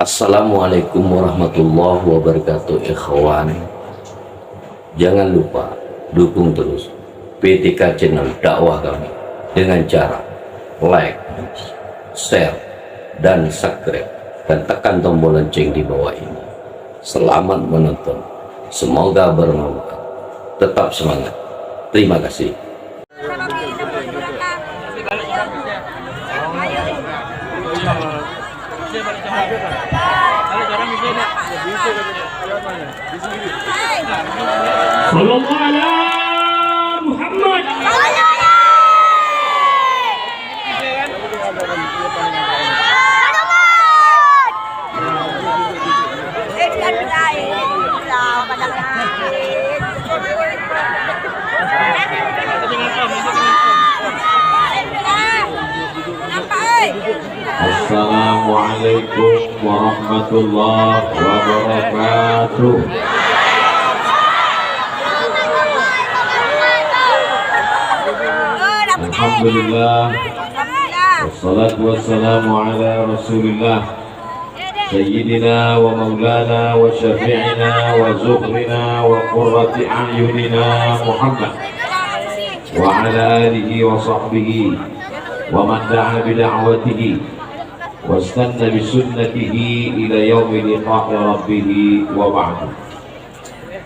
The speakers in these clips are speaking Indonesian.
Assalamualaikum warahmatullahi wabarakatuh, ikhwan. Jangan lupa dukung terus PTK channel dakwah kami dengan cara like, share, dan subscribe, dan tekan tombol lonceng di bawah ini. Selamat menonton, semoga bermanfaat. Tetap semangat. Terima kasih. Sallallahu ala Muhammad. Assalamualaikum warahmatullahi wabarakatuh. Alhamdulillah, wassalatu wassalamu ala rasulillah, sayyidina wa maulana wa syafi'ina wa zuhrina wa qurrati a'yunina Muhammad wa ala alihi wa sahbihi wa man da'a bida'watihi wa istanna bisunnatihi ila yaumi liqa'i rabbih wa ba'du.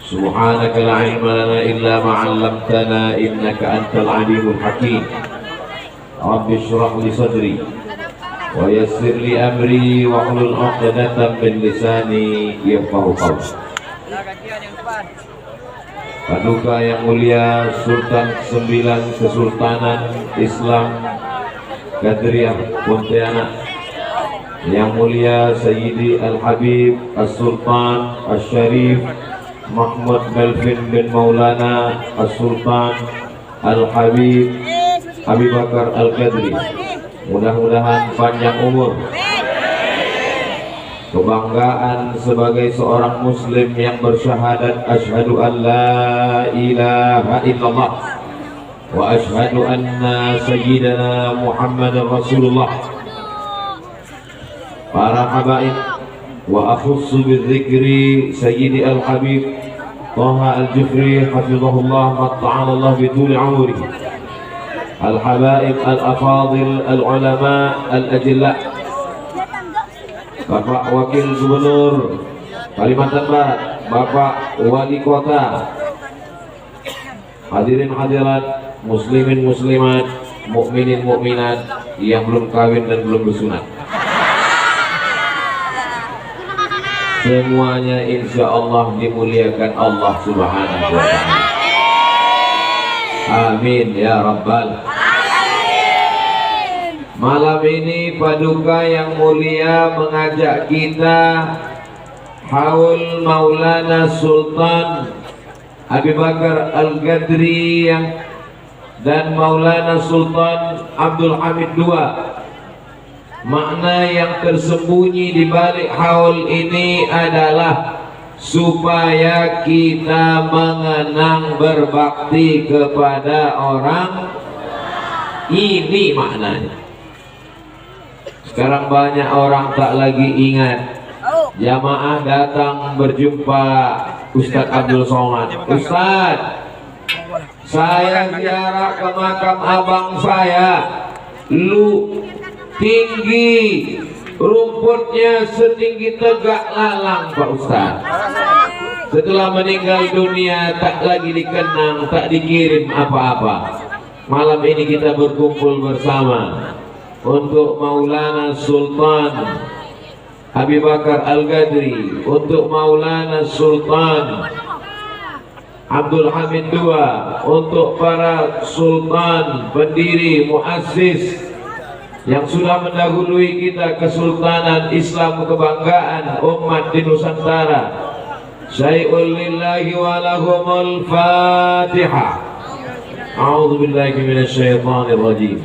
Subhanaka la ilma lana illa ma 'allamtana innaka antal alimul hakim. Rabbi shrah li sadri wa yassir li amri wa hlul 'uqdatam min lisani yafqahu qawli. Paduka yang mulia Sultan ke-9 Kesultanan Islam Gadriah Pontianak, yang mulia Sayyidi Al-Habib As-Sultan Al-Syarif Mahmud Melvin bin Maulana As-Sultan Al-Habib Abi Bakar Al-Qadri, mudah-mudahan panjang umur, kebanggaan sebagai seorang muslim yang bersyahadat asyhadu an la ilaha illallah wa asyhadu anna sayyidana Muhammadar Rasulullah. Para habaib wa akhussu bidzikri Sayyidi Al-Habib Taha Al-Jufri hafizahullah matta'alallah bituli umri, al-habaib al-afadil al-ulama al-ajilla, Bapak Wakil Gubernur Kalimantan Barat, Bapak Wali Kota, hadirin hadirat, muslimin muslimat, mukminin mukminat yang belum kawin dan belum bersunat, semuanya insya Allah dimuliakan Allah Subhanahu wa ta'ala. Amin ya Rabbal. Malam ini Paduka yang mulia mengajak kita haul Maulana Sultan Abi Bakar Al-Qadri dan Maulana Sultan Abdul Hamid II. Makna yang tersembunyi di balik haul ini adalah supaya kita mengenang berbakti kepada orang. Ini maknanya. Sekarang banyak orang tak lagi ingat. Jamaah datang berjumpa Ustadz Abdul Somad. Ustadz, saya ziarah ke makam abang saya. Lu tinggi, rumputnya setinggi tegak lalang Pak Ustaz. Setelah meninggal dunia tak lagi dikenang, tak dikirim apa-apa. Malam ini kita berkumpul bersama untuk Maulana Sultan Abi Bakar Al-Qadri, untuk Maulana Sultan Abdul Hamid II, untuk para sultan pendiri muassis yang sudah mendahului kita, Kesultanan Islam, kebanggaan umat di Nusantara. Syai'ul lillahi wa lahumul Fatihah. A'udzu billahi minasyaitonir rajim.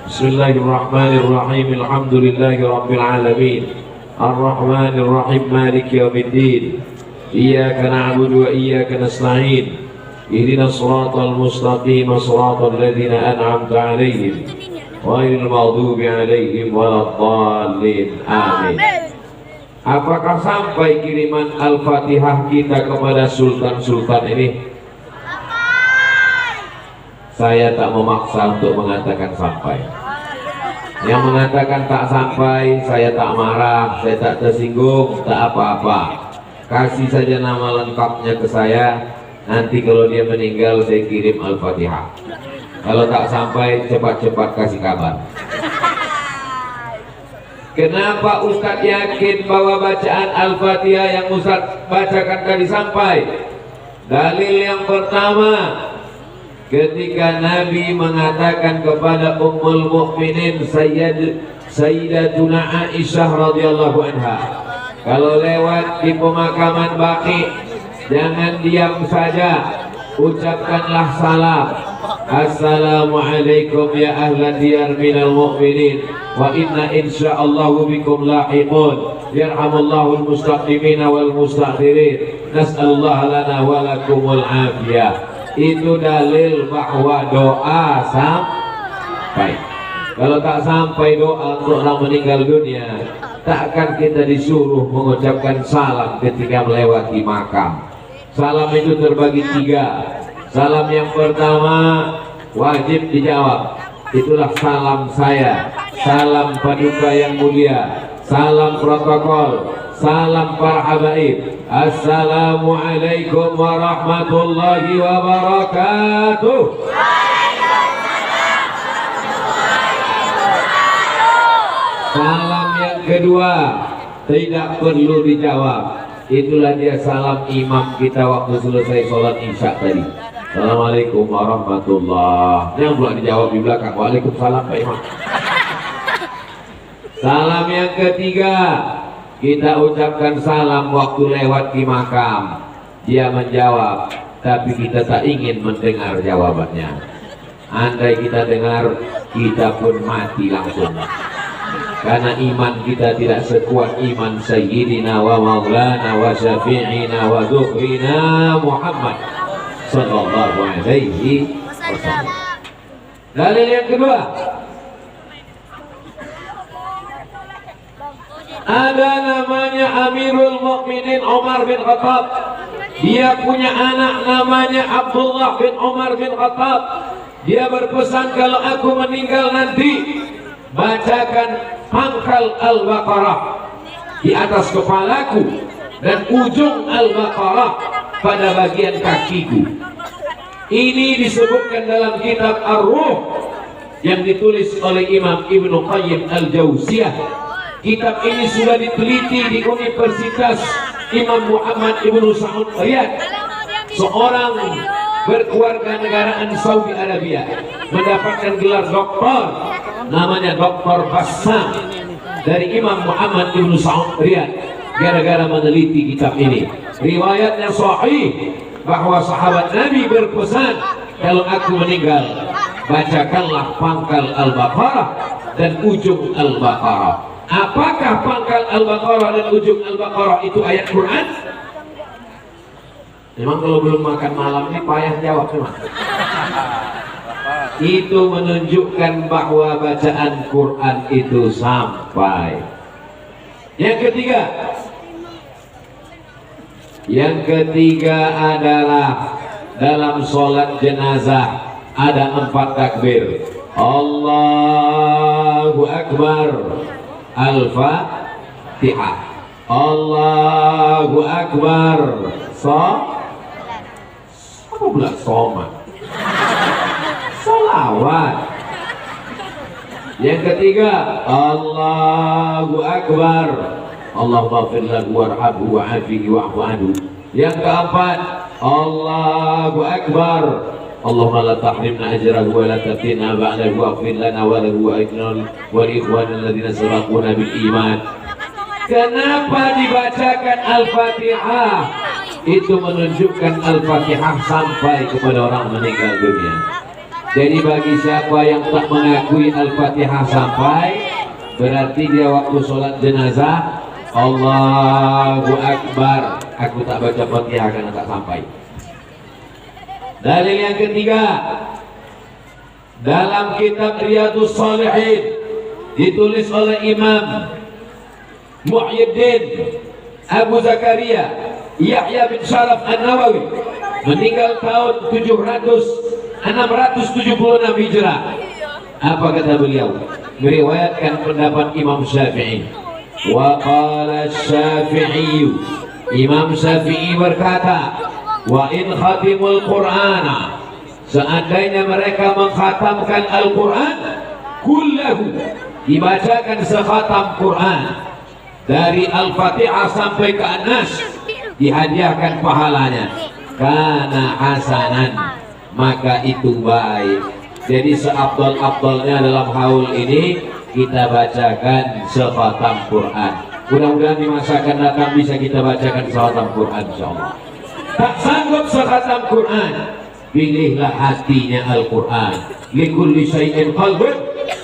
Bismillahirrahmanirrahim. Alhamdulillahi rabbil alamin. Ar-Rahmanir Rahim, Maliki yaumiddin. Iyyaka na'budu wa iyyaka nasta'in. Ihdinas siratal mustaqim, siratal ladzina an'amta 'alaihim ghairil maghdubi 'alaihim waladdallin. Amin. Apakah sampai kiriman Al-Fatihah kita kepada sultan-sultan ini? Saya tak memaksa untuk mengatakan sampai. Yang mengatakan tak sampai, saya tak marah, saya tak tersinggung, tak apa-apa. Kasih saja nama lengkapnya ke saya. Nanti kalau dia meninggal saya kirim Al-Fatihah. Kalau tak sampai, cepat-cepat kasih kabar. Kenapa Ustadz yakin bahwa bacaan Al-Fatihah yang Ustadz bacakan tadi sampai? Dalil yang pertama, ketika Nabi mengatakan kepada Ummul Mukminin Sayyidatuna Aisyah radhiyallahu anha, kalau lewat di pemakaman Baqi, jangan diam saja, ucapkanlah salam. Assalamualaikum ya ahlan diyar minal mu'minin wa inna insyaallahu bikum lahiqun yarhamullahu al-mustaqimina wal mustakhirin nas'alullaha lana wa lakumul afiyah. Itu dalil bahwa doa sampai. Kalau tak sampai doa untuk orang meninggal dunia, takkan kita disuruh mengucapkan salam ketika melewati makam. Salam itu terbagi 3. Salam yang pertama wajib dijawab, itulah salam saya, salam paduka yang mulia, salam protokol, salam para habaib. Assalamualaikum warahmatullahi wabarakatuh. Salam yang kedua tidak perlu dijawab, itulah dia salam imam kita waktu selesai sholat isya tadi. Assalamualaikum warahmatullah. Yang pula dijawab di belakang, waalaikumsalam Pak Imam. Salam yang ketiga, kita ucapkan salam waktu lewat di makam. Dia menjawab, tapi kita tak ingin mendengar jawabannya. Andai kita dengar, kita pun mati langsung. Karena iman kita tidak sekuat iman Sayyidina wa Maulana wa Syafi'ina wa Dhuhrina Muhammad sallallahu alaihi wasallam. Dalil yang kedua, ada namanya Amirul Mukminin Umar bin Khattab. Dia punya anak namanya Abdullah bin Umar bin Khattab. Dia berpesan, kalau aku meninggal nanti, bacakan pangkal Al-Baqarah di atas kepalaku dan ujung Al-Baqarah pada bagian kakiku. Ini disebutkan dalam kitab Ar-Ruh yang ditulis oleh Imam Ibnu Qayyim Al-Jauziyah. Kitab ini sudah diteliti di Universitas Imam Muhammad Ibnu Saud Riyadh, seorang berkeluarga negaraan Saudi Arabia, mendapatkan gelar doktor, namanya Dr. Bassam, dari Imam Muhammad Ibnu Saud Riyadh, gara-gara meneliti kitab ini. Riwayatnya sahih bahwa sahabat Nabi berpesan, kalau aku meninggal, bacakanlah pangkal Al-Baqarah dan ujung Al-Baqarah. Apakah pangkal Al-Baqarah dan ujung Al-Baqarah itu ayat Quran? Memang kalau belum makan malam ini payah jawab memang. Itu menunjukkan bahwa bacaan Quran itu sampai. Yang ketiga adalah dalam sholat jenazah ada 4 takbir. Allahu Akbar, Al-Fatihah. Allahu Akbar, apa pula somat? Salawat. Yang ketiga, Allahu Akbar, Allahumma ighfir lahu warhamhu wa'afihi wa'fu anhu. Yang keempat, Allahu Akbar, Allahumma la tahrimna ajrahu wa la taftinna ba'dahu waghfir lana wa lahu wa ikhwanana alladziina sabaquna bil iman. Kenapa dibacakan Al-Fatihah? Itu menunjukkan Al-Fatihah sampai kepada orang meninggal dunia. Jadi bagi siapa yang tak mengakui Al-Fatihah sampai, berarti dia waktu sholat jenazah Allahu Akbar, aku tak baca Fatihah karena tak sampai. Dalil yang ketiga, dalam kitab Riyadhus Shalihin ditulis oleh Imam Muhyiddin Abu Zakaria Yahya bin Sharaf An-Nawawi, meninggal tahun 676 Hijrah. Apa kata beliau? Meriwayatkan pendapat Imam Syafi'i. Wa qala Syafi'i, Imam Syafi'i berkata, wa in khatimul Qur'ana, seandainya mereka mengkhatamkan Al-Quran kullahu, dibacakan sekhatam Quran dari Al-Fatihah sampai ke An-Nas, dihadiahkan pahalanya, kana hasanan, maka itu baik. Jadi seabdal-abdalnya dalam haul ini kita bacakan sekhatam Quran. Mudah-mudahan di masa akan datang bisa kita bacakan sekhatam Quran, insyaallah. Tak sanggup sekhatam Quran, pilihlah hatinya Al-Quran. Likulli syai'in qalbun,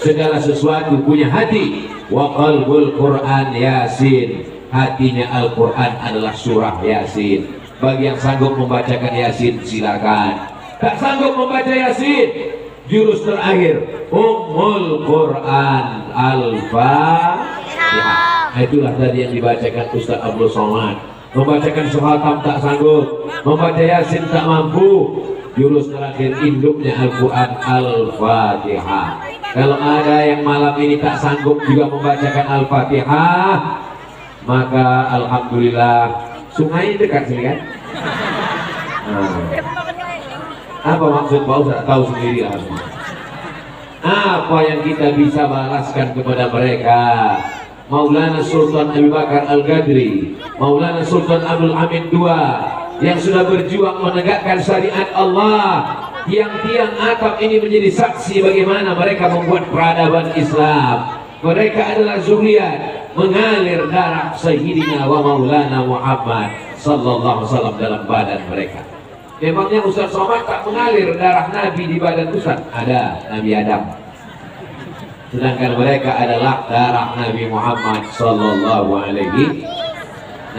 segala sesuatu punya hati. Wa qalbul Quran Yasin, hatinya Al-Quran adalah surah Yasin. Bagi yang sanggup membacakan Yasin silakan. Tak sanggup membaca Yasin, jurus terakhir Ummul Quran Al-Fatihah. Itulah tadi yang dibacakan Ustaz Abdul Somad. Membacakan sekhatam tak sanggup, membaca Yasin tak mampu, jurus terakhir induknya Al-Quran Al-Fatihah. Kalau ada yang malam ini tak sanggup juga membacakan Al-Fatihah, maka alhamdulillah sungai dekat sini kan. Apa maksud Pak Ustaz? Tahu sendiri lah. Apa yang kita bisa balaskan kepada mereka? Maulana Sultan Abu Bakar Al-Ghadri, Maulana Sultan Abdul Hamid II, yang sudah berjuang menegakkan syariat Allah. Tiang-tiang atap ini menjadi saksi bagaimana mereka membuat peradaban Islam. Mereka adalah zuriat mengalir darah Sayyidina wa Maulana Muhammad sallallahu alaihi wasallam dalam badan mereka. Memangnya Ustaz Somad tak mengalir darah Nabi di badan Ustaz? Ada, Nabi Adam. Sedangkan mereka adalah darah Nabi Muhammad sallallahu alaihi.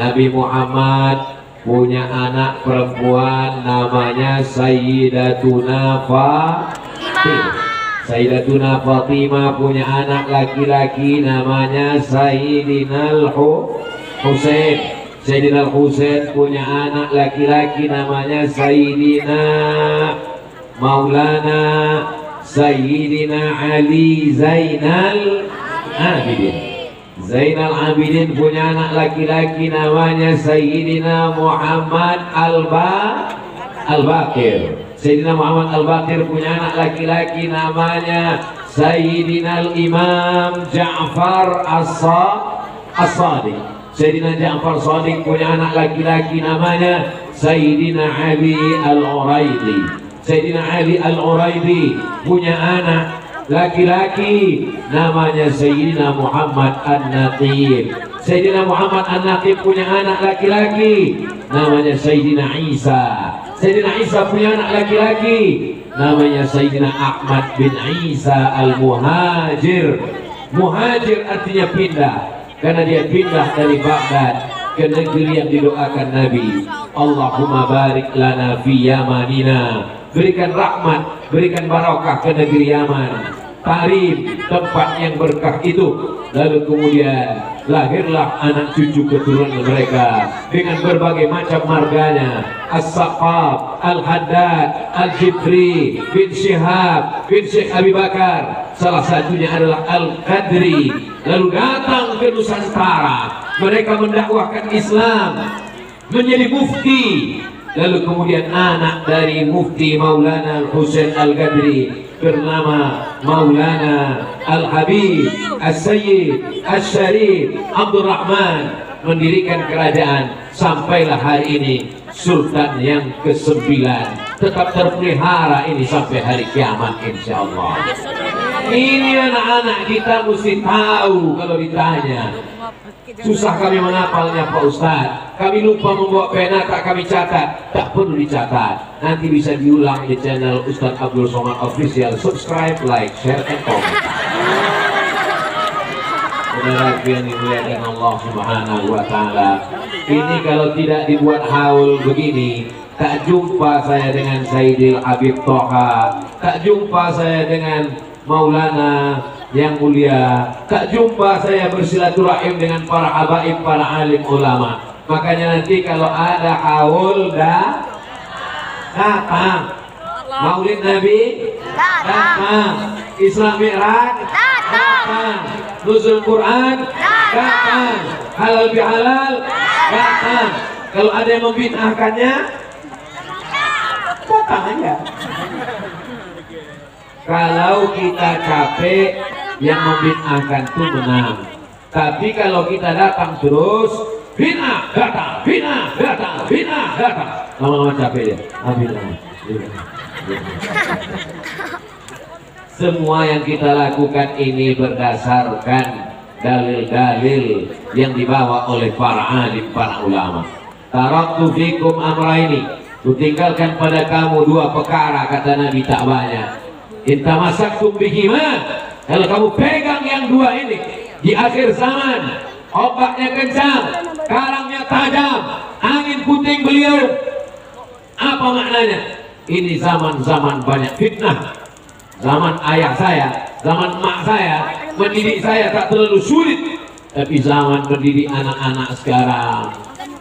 Nabi Muhammad punya anak perempuan namanya Sayyidatuna Fatimah. Sayyidatuna Fatimah punya anak laki-laki namanya Sayyidina Al-Husain. Sayyidina Al-Husain punya anak laki-laki namanya Sayyidina Maulana Sayyidina Ali Zainal Abidin. Zainal Abidin punya anak laki-laki namanya Sayyidina Muhammad Al-Baqir. Sayyidina Muhammad Al-Baqir punya anak laki-laki namanya Sayyidina Al-Imam Ja'far As-Sadiq. Sayyidina Ja'far Sadiq punya anak laki-laki namanya Sayyidina Ali Al-Uraidi. Sayyidina Ali Al-Uraidi punya anak laki-laki namanya Sayyidina Muhammad An-Naqib. Sayyidina Muhammad An-Naqib punya anak laki-laki namanya Sayyidina Isa. Sayyidina Isa punya anak laki-laki namanya Sayyidina Ahmad bin Isa Al-Muhajir. Muhajir artinya pindah, karena dia pindah dari Baghdad ke negeri yang didoakan Nabi. Allahumma barik lana fi Yamanina, berikan rahmat, berikan barakah ke negeri Yaman, Tarim, tempat yang berkah itu. Lalu kemudian lahirlah anak cucu keturunan mereka dengan berbagai macam marganya: As-Saqaf, Al-Haddad, Al-Jibri, bin Syihab, bin Syekh Abi Bakar. Salah satunya adalah Al-Qadri. Lalu datang ke Nusantara, mereka mendakwahkan Islam, menjadi mufti. Lalu kemudian anak dari Mufti Maulana Husain Al-Qadri bernama Maulana Al-Habib As-Sayyid As-Syarif Abdul Rahman mendirikan kerajaan. Sampailah hari ini Sultan yang ke-9 tetap terpelihara ini sampai hari kiamat insyaallah. Ini anak-anak kita mesti tahu. Kalau ditanya susah kami menghafalnya Pak Ustadz, kami lupa membawa pena, tak kami catat. Tak perlu dicatat, nanti bisa diulang di channel Ustadz Abdul Somad Official. Subscribe, like, share, and comment. Saudara yang dimuliakan Allah Subhanahu wa Ta'ala, ini kalau tidak dibuat haul begini, tak jumpa saya dengan Sayyidil Habib Toha, tak jumpa saya dengan Maulana yang mulia, tak jumpa saya bersilaturahim dengan para habaib, para alim ulama. Makanya nanti kalau ada haul datang, Maulid Nabi datang, Isra Mi'raj datang, Nuzul Quran datang, halal bihalal datang. Kalau ada yang membid'ahkannya, datang aja. Kalau kita capek, yang membid'ahkan itu menang. Tapi kalau kita datang terus, bid'ah datang, bid'ah datang, bid'ah datang, lama-lama capek dia. Semua yang kita lakukan ini berdasarkan dalil-dalil yang dibawa oleh para alim, para ulama. Taraktu fikum amraini, kutinggalkan pada kamu dua perkara, kata Nabi, tak banyak. Intamasaktum bihima, kalau kamu pegang yang dua ini di akhir zaman, obatnya kencang, karangnya tajam, angin puting beliung. Apa maknanya? Ini zaman-zaman banyak fitnah. Zaman ayah saya, zaman emak saya, mendidik saya tak terlalu sulit. Tapi zaman mendidik anak-anak sekarang,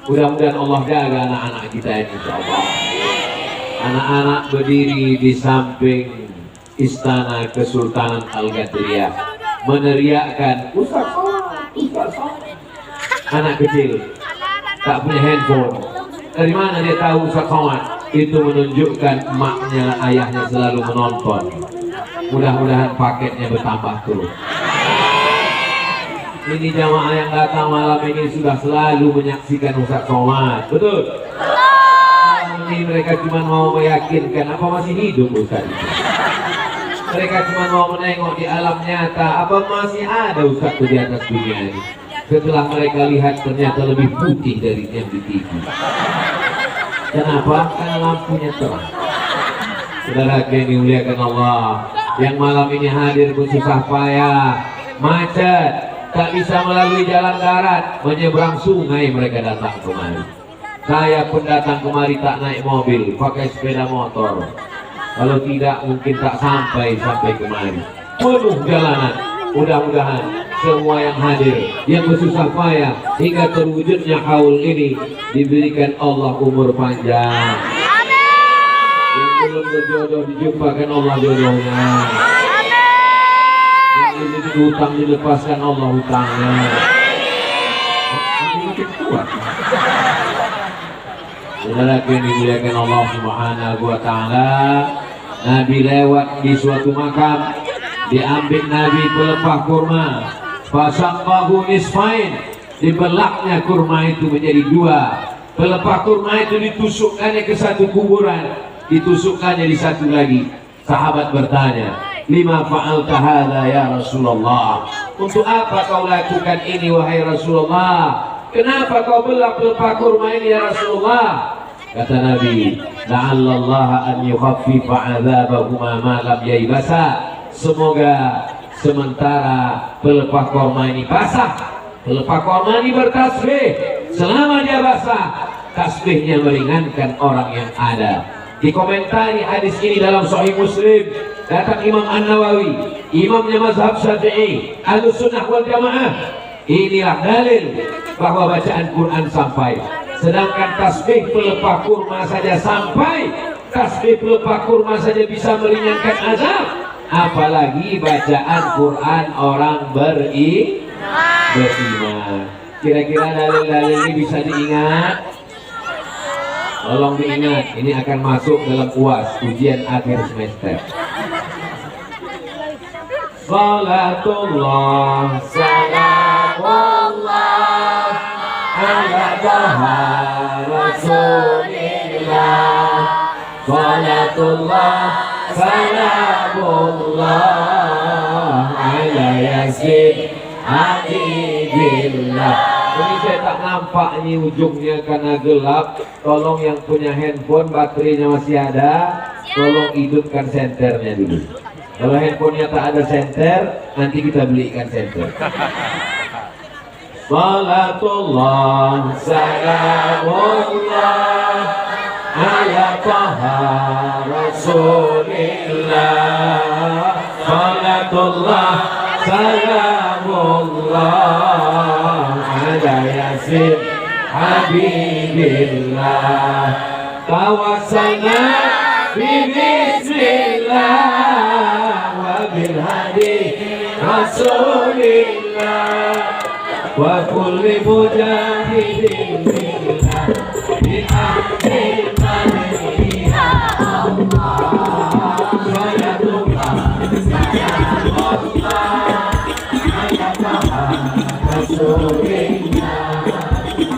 mudah-mudahan Allah jaga anak-anak kita ini, insyaallah. Anak-anak berdiri di samping Istana Kesultanan Al-Qadariyah meneriakkan Ustaz Somad, Ustaz Somad. Anak kecil tak punya handphone. Dari mana dia tahu Ustaz Somad? Itu menunjukkan emaknya, ayahnya selalu menonton. Mudah-mudahan paketnya bertambah terus. Ini jamaah yang datang malam ini sudah selalu menyaksikan Ustaz Somad, betul? Ini mereka cuma mau meyakinkan apa masih hidup Ustaz. Mereka cuma mau menengok di alam nyata, apa masih ada Ustaz di atas dunia ini. Setelah mereka lihat ternyata lebih putih dari yang di TV. Kenapa? Karena lampunya terang. Saudara yang dimuliakan Allah, yang malam ini hadir bersusah payah, macet, tak bisa melalui jalan darat, menyeberang sungai mereka datang kemari. Saya pun datang kemari tak naik mobil, pakai sepeda motor. Kalau tidak mungkin tak sampai kemari. Penuh jalanan. Mudah-mudahan semua yang hadir, yang bersusah payah hingga terwujudnya haul ini, diberikan Allah umur panjang. Yang belum berjodoh dijumpakan Allah jodohnya. Yang ini hutang dilepaskan Allah hutangnya. Makin kuat. Saudara yang dimuliakan Allah Subhanahu wa Ta'ala, Nabi lewat di suatu makam, diambil Nabi pelepah kurma, fasaqahu nisfain, dibelaknya kurma itu menjadi dua. Pelepah kurma itu ditusukkannya ke satu kuburan, ditusukkannya di satu lagi. Sahabat bertanya, lima fa'alta hadza ya Rasulullah? Untuk apa kau lakukan ini wahai Rasulullah? Kenapa kau belah pelepah kurma ini ya Rasulullah? Kata Nabi, la'allallaha an yukhaffifa 'adzabahuma ma lam yaybasa. Semoga sementara pelepah kurma ini basah, pelepah kurma ini bertasbih, selama dia basah, tasbihnya meringankan orang yang ada. Dikomentari hadis ini dalam Sahih Muslim, datang Imam An-Nawawi, imamnya mazhab Syafi'i, Ahlussunnah wal Jamaah. Inilah dalil bahwa bacaan Quran sampai. Sedangkan tasbih pelepah kurma saja sampai, tasbih pelepah kurma saja bisa meringankan azab, apalagi bacaan Quran orang beriman. Kira-kira dalil-dalil ini bisa diingat? Tolong diingat, ini akan masuk dalam UAS, ujian akhir semester. Salatullah, salamullah ala taha rasulillah. Salatullah, salamullah ala yasin habibillah. Ini saya tak nampak ini ujungnya karena gelap. Tolong yang punya handphone baterainya masih ada, tolong hidupkan senternya dulu. Kalau handphonenya tak ada senter, nanti kita belikan senter. Salatullah, salamullah ala taha rasulillah. Salatullah, salamullah ala yasin habibillah tawassalna bismillah wa bil hadi rasulillah wa kulli mujahidin billah bi haqqil madhi ya Allah salatullah salamullah ala rasulillah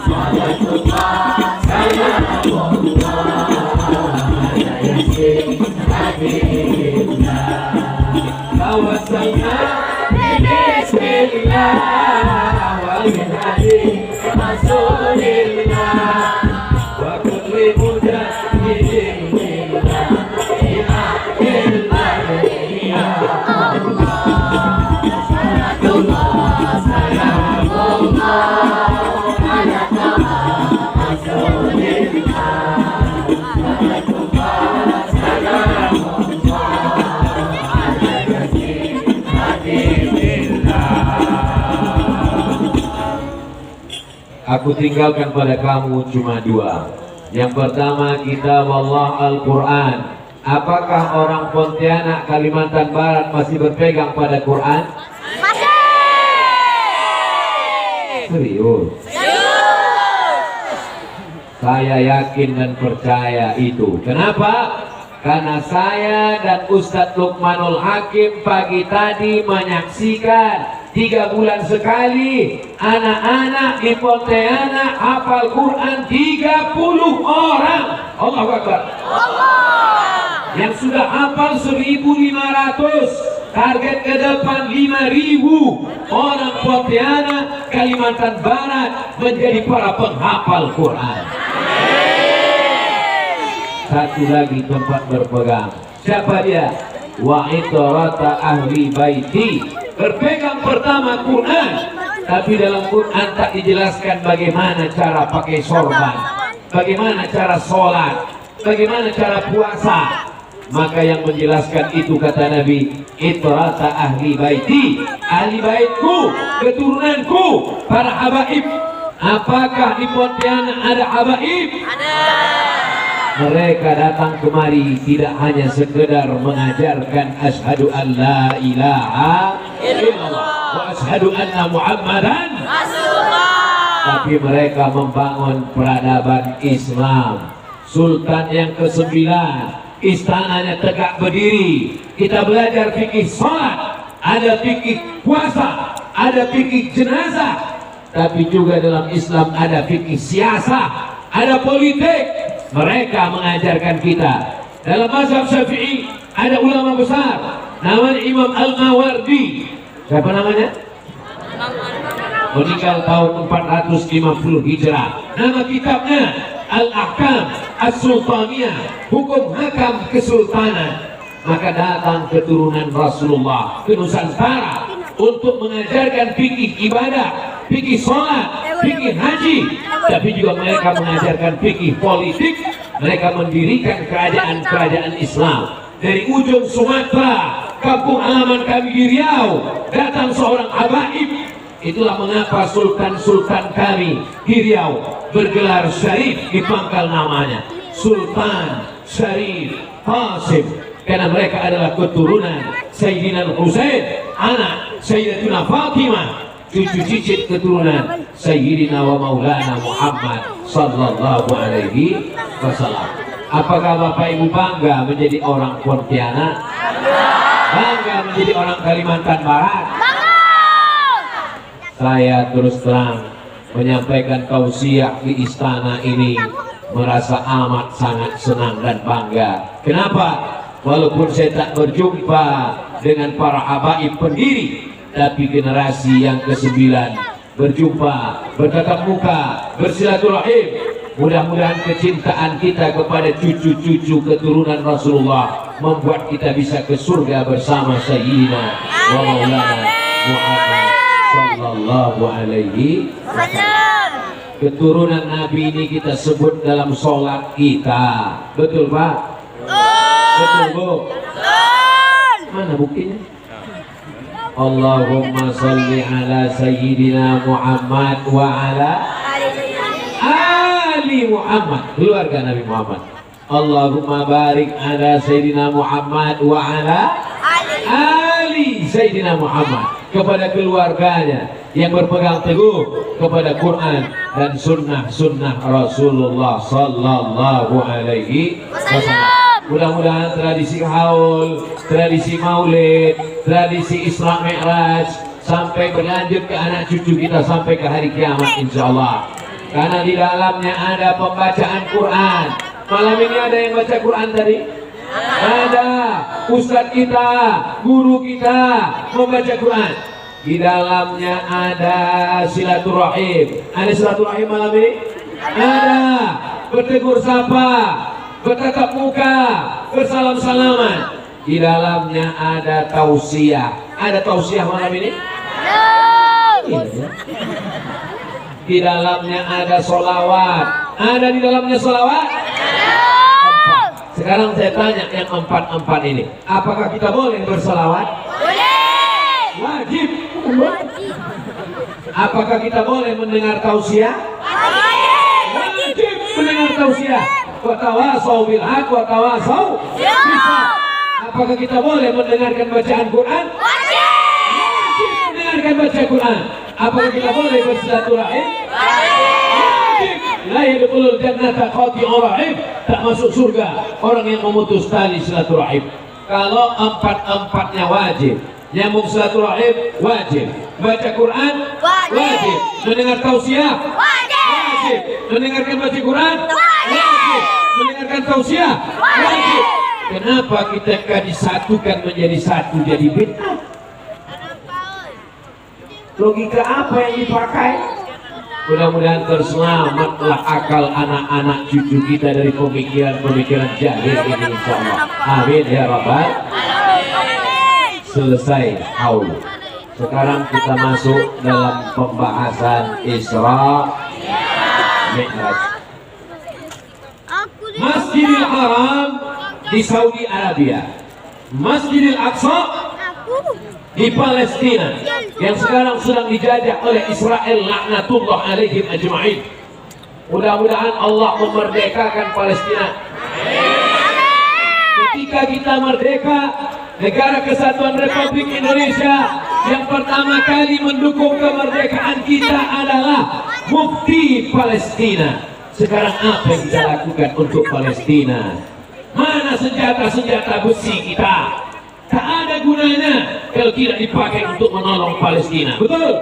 salatullah salamullah ala yasin habibillah tawassalna bismillah wa bil hadi rasulillah wa kulli mujahidin billah bi haqqil madhi ya Allah salatullah salamullah ala rasulillah salatullah salamullah ala yasin habibillah. Aku tinggalkan pada kamu cuma dua. Yang pertama kitab Allah Al-Quran. Apakah orang Pontianak Kalimantan Barat masih berpegang pada Quran? Masih. Serius? Saya yakin dan percaya itu. Kenapa? Karena saya dan Ustadz Lukmanul Hakim pagi tadi menyaksikan 3 bulan sekali anak-anak di Pontianak hafal Quran 30 orang. Allahu Akbar. Yang sudah hafal 1.500. Target ke depan 5.000 orang Pontianak Kalimantan Barat menjadi para penghafal Quran. Satu lagi tempat berpegang. Siapa dia? Wa itarata ahli baiti. Berpegang pertama Quran. Tapi dalam Quran tak dijelaskan bagaimana cara pakai sorban, bagaimana cara sholat, bagaimana cara puasa. Maka yang menjelaskan itu kata Nabi, itarata ahli baiti, ahli baitku, keturunanku, para habaib. Apakah di Pontianak ada habaib? Ada. Mereka datang kemari tidak hanya sekedar mengajarkan asyhadu an la ilaha illallah wa asyhadu anna muhammadan rasulullah, tapi mereka membangun peradaban Islam. Sultan yang ke-9 istananya tegak berdiri. Kita belajar fikih salat, ada fikih puasa, ada fikih jenazah, tapi juga dalam Islam ada fikih siasah, ada politik. Mereka mengajarkan kita. Dalam mazhab Syafi'i ada ulama besar namanya Imam Al-Mawardi. Siapa namanya? Meninggal tahun 450 Hijrah. Nama kitabnya Al-Ahkam As-Sultaniyah, hukum hakam kesultanan. Maka datang keturunan Rasulullah ke Nusantara untuk mengajarkan fikih ibadah, fikih sholat, fikih haji, tapi juga mereka mengajarkan fikih politik. Mereka mendirikan kerajaan-kerajaan Islam. Dari ujung Sumatera, kampung halaman kami di Riau, datang seorang habaib. Itulah mengapa sultan-sultan kami di Riau bergelar Syarif di pangkal namanya Sultan Syarif Qasim, karena mereka adalah keturunan Sayyidina Husain, anak Sayyidatina Fatimah, cucu cicit keturunan Sayyidina wa Maulana Muhammad sallallahu alaihi wasallam. Apakah Bapak Ibu bangga menjadi orang Pontianak? Bangga menjadi orang Kalimantan Barat? Saya terus terang menyampaikan tausiah di istana ini, merasa amat sangat senang dan bangga. Kenapa? Walaupun saya tak berjumpa dengan para habaib pendiri, tapi generasi yang ke-9 berjumpa, bertatap muka, bersilaturahim. Mudah-mudahan kecintaan kita kepada cucu-cucu keturunan Rasulullah membuat kita bisa ke surga bersama Sayyidina wa Maulana Muhammad sallallahu alaihi wasallam. Keturunan Nabi ini kita sebut dalam sholat kita. Betul Pak? Betul Bu? Mana buktinya? Allahumma salli ala Sayyidina Muhammad wa ala Ali Muhammad, keluarga Nabi Muhammad. Allahumma barik ala Sayyidina Muhammad wa ala Ali Sayyidina Muhammad, kepada keluarganya yang berpegang teguh kepada Quran dan sunnah Rasulullah Sallallahu Alaihi Wasallam. Mudah-mudahan tradisi haul, tradisi maulid, tradisi Isra Mi'raj sampai berlanjut ke anak cucu kita sampai ke hari kiamat insyaallah. Karena di dalamnya ada pembacaan Quran. Malam ini ada yang baca Quran tadi? Ada. Ustadz kita, guru kita membaca Quran. Di dalamnya ada silaturahim. Ada silaturahim malam ini? Ada. Bertegur sapa, bertatap muka, bersalam-salaman. Di dalamnya ada tausiah. Ada tausiah malam ini? Iya. Di dalamnya ada solawat. Ada di dalamnya solawat? Sekarang saya tanya yang empat ini, apakah kita boleh bersolawat? Boleh. Wajib. Apakah kita boleh mendengar tausiah? Wajib mendengar tausiah. Wa tawasau bil haq wa tawasau bis sabr. Apakah kita boleh mendengarkan bacaan Quran? Wajib mendengarkan bacaan Quran. Apakah kita boleh bersilaturahim? Wajib. La yadkhulul jannata qati'ur rahim. Tak masuk surga orang yang memutus tali silaturahim. Kalau empat-empatnya wajib. Nyambung silaturahim wajib. Baca Quran wajib. Mendengar tausiah wajib. Mendengarkan baca Quran wajib. Mendengarkan tausiah wajib. Kenapa kita disatukan menjadi satu jadi bid'ah? Logika apa yang dipakai? Mudah-mudahan terselamatlah akal anak-anak cucu kita dari pemikiran-pemikiran jahil ini insyaallah. Amin ya rabbal alamin. Selesai haul. Sekarang kita masuk dalam pembahasan Isra Mi'raj. Masjidil Haram di Saudi Arabia, Masjidil Aqsa di Palestina yang sekarang sedang dijajah oleh Israel laknatullah alaihim ajma'in. Mudah-mudahan Allah memerdekakan Palestina. Ketika kita merdeka, Negara Kesatuan Republik Indonesia yang pertama kali mendukung kemerdekaan kita adalah Mufti Palestina. Sekarang apa yang kita lakukan untuk Palestina? Mana senjata-senjata besi kita? Tak ada gunanya kalau tidak dipakai untuk menolong Palestina. Betul?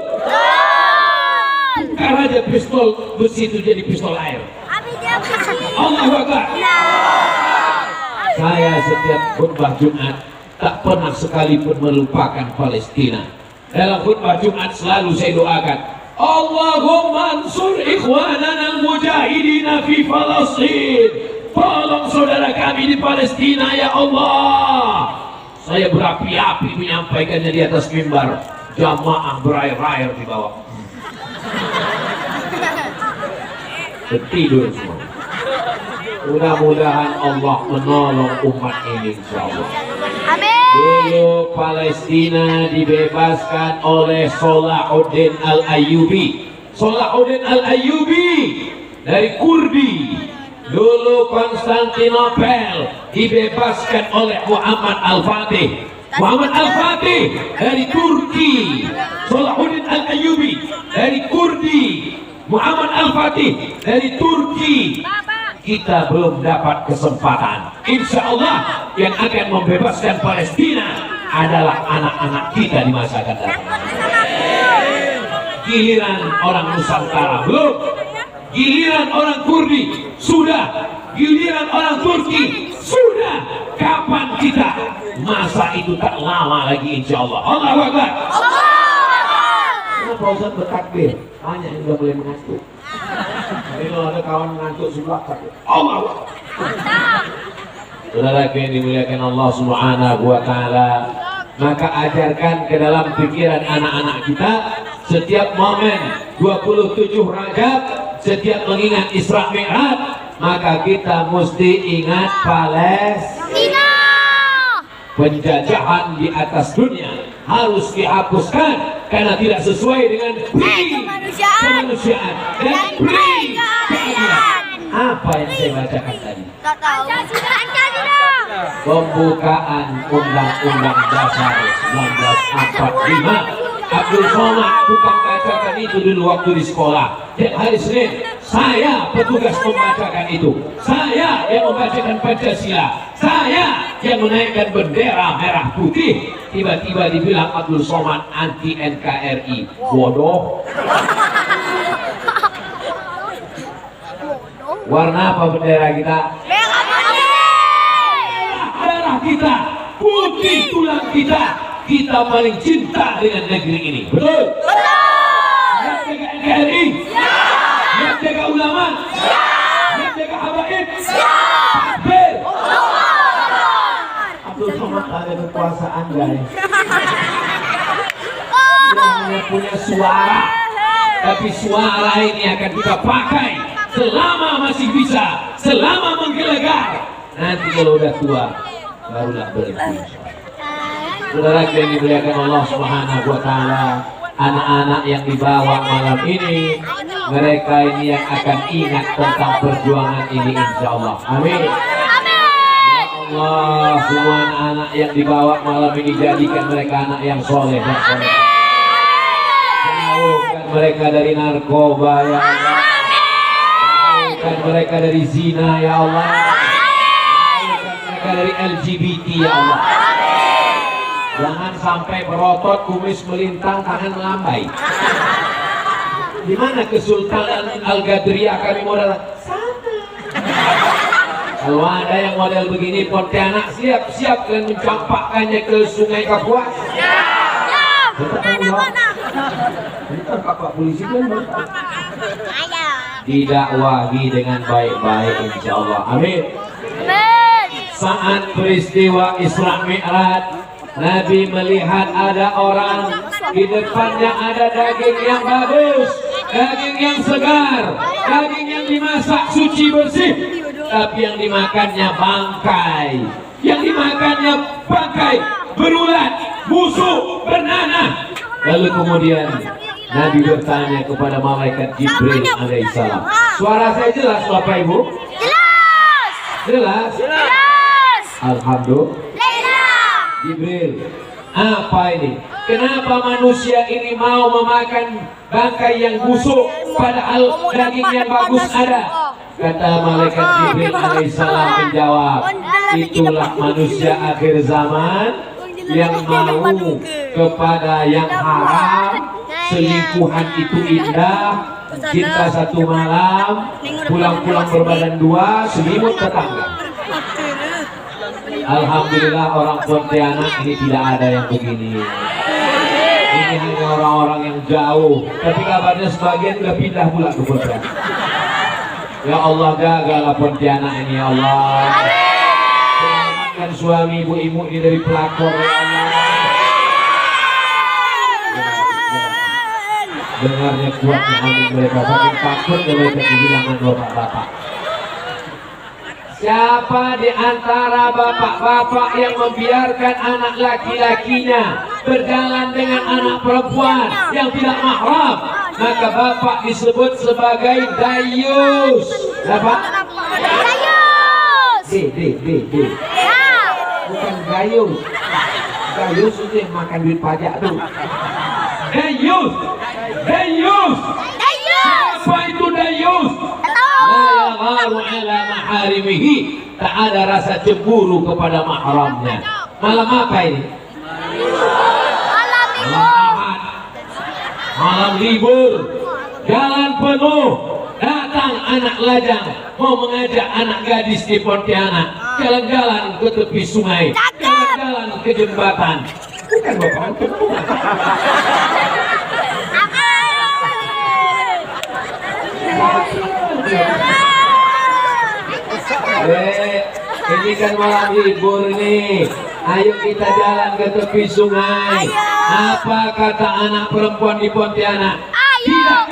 Tukar aja pistol besi itu jadi pistol air. Allahu Akbar. Saya setiap khutbah Jumat tak pernah sekalipun melupakan Palestina. Dalam khutbah Jumat selalu saya doakan, Allahumma ansur ikhwanana al-mujahidina fi Palestin. Tolong saudara kami di Palestina ya Allah. Saya berapi-api menyampaikannya di atas mimbar. Jamaah berair-air di bawah. Tertidur semua. Mudah-mudahan Allah menolong umat ini insyaallah. Amin. Dulu Palestina dibebaskan oleh Salahuddin Al-Ayyubi. Salahuddin Al-Ayyubi dari Kurdi. Dulu Konstantinopel dibebaskan oleh Muhammad Al-Fatih. Muhammad Al-Fatih dari Turki. Salahuddin Al-Ayyubi dari Kurdi. Muhammad Al-Fatih dari Turki. Kita belum dapat kesempatan. Insya Allah yang akan membebaskan Palestina adalah anak-anak kita di masa akan datang. Giliran orang Nusantara belum. Giliran orang Kurdi sudah, giliran orang Turki sudah. Kapan kita? Masa itu tak lama lagi insya Allah. Allahu Akbar. Kenapa Ustaz bertakbir? Banyak yang sudah mulai mengantuk. Jadi kalau ada kawan mengantuk sebelah takbir. Allahu Akbar. Saudara yang dimuliakan Allah Subhanahu wa taala, maka ajarkan ke dalam pikiran anak-anak kita setiap momen 27 Rajab, setiap mengingat Isra Mi'raj, maka kita mesti ingat Palestina. Penjajahan di atas dunia harus dihapuskan karena tidak sesuai dengan kemanusiaan dan keadilan. Apa yang saya bacakan tadi? Pembukaan Undang-Undang Dasar 1945. Abdul Somad bukan bacakan itu dulu waktu di sekolah. Tiap hari Senin saya petugas membacakan itu. Saya yang membacakan Pancasila. Saya yang menaikkan bendera merah putih. Tiba-tiba dibilang Abdul Somad anti NKRI. Bodoh. Warna apa bendera kita? Merah putih. Darah kita, putih tulang kita. Kita paling cinta dengan negeri ini. Betul? Yang jaga NKRI? Yang jaga ulama? Yang jaga habaib? Takbir! Abdul Somad ada kekuasaan, guys. Yang punya suara. Tapi suara ini akan kita pakai selama masih bisa, selama menggelegar. Nanti kalau udah tua, barulah berhenti. Saudara yang dimuliakan Allah Subhanahu wa Ta'ala, anak-anak yang dibawa malam ini, mereka ini yang akan ingat tentang perjuangan ini, insya Allah. Amin. Ya Allah, semua anak-anak yang dibawa malam ini jadikan mereka anak yang soleh dan soleh. Jauhkan mereka dari narkoba, ya Allah. Jauhkan mereka dari zina, ya Allah. Jauhkan mereka dari LGBT, ya Allah. Jangan sampai berotot, kumis melintang, tangan melambai. Di mana Kesultanan Al-Gadriyah kami modal? Kalau ada yang model begini, Pontianak siap-siap kalian mencampakkannya ke Sungai Kapuas. Bentar Pak polisi kan didakwahi dengan baik-baik, insya Allah. Amin. Saat peristiwa Isra Mi'raj, Nabi melihat ada orang di depannya ada daging yang bagus, daging yang segar, daging yang dimasak suci bersih, tapi yang dimakannya bangkai, berulat, busuk, bernanah. Lalu kemudian Nabi bertanya kepada malaikat Jibril alaihissalam. Suara saya jelas Bapak Ibu? Jelas? Alhamdulillah. Jibril, apa ini? Kenapa manusia ini mau memakan bangkai yang busuk padahal daging yang bagus ada? Kata malaikat Jibril alaihissalam menjawab, itulah manusia akhir zaman yang mau kepada yang haram. Selingkuhan itu indah, cinta satu malam, pulang-pulang berbadan dua, selimut tetangga. Alhamdulillah orang Pontianak ini tidak ada yang begini. Ini hanya orang-orang yang jauh. Tapi kabarnya sebagian sudah pindah pula ke Pontianak. Ya Allah, jagalah Pontianak ini, ya Allah. Selamatkan suami ibu-ibu ini dari pelakor, ya Allah. Dengarnya kuatnya amin mereka, saking takut mereka kehilangan bapak-bapak. Siapa di antara bapak-bapak yang membiarkan anak laki-lakinya berjalan dengan anak perempuan yang tidak mahram, maka bapak disebut sebagai dayus. Apa? Dayus. D. Bukan gayus. Gayus itu yang makan duit pajak tuh. Dayus. Siapa itu dayus? La yagharu ala maharimihi, tak ada rasa cemburu kepada mahramnya. Malam apa ini? Malam libur. Jalan penuh. Datang anak lajang mau mengajak anak gadis di Pontianak jalan-jalan ke tepi sungai, jalan-jalan ke jembatan. Bukan bapak. Ini kan malam libur nih. Ayo kita jalan ke tepi sungai. Apa kata anak perempuan di Pontianak? Tidak,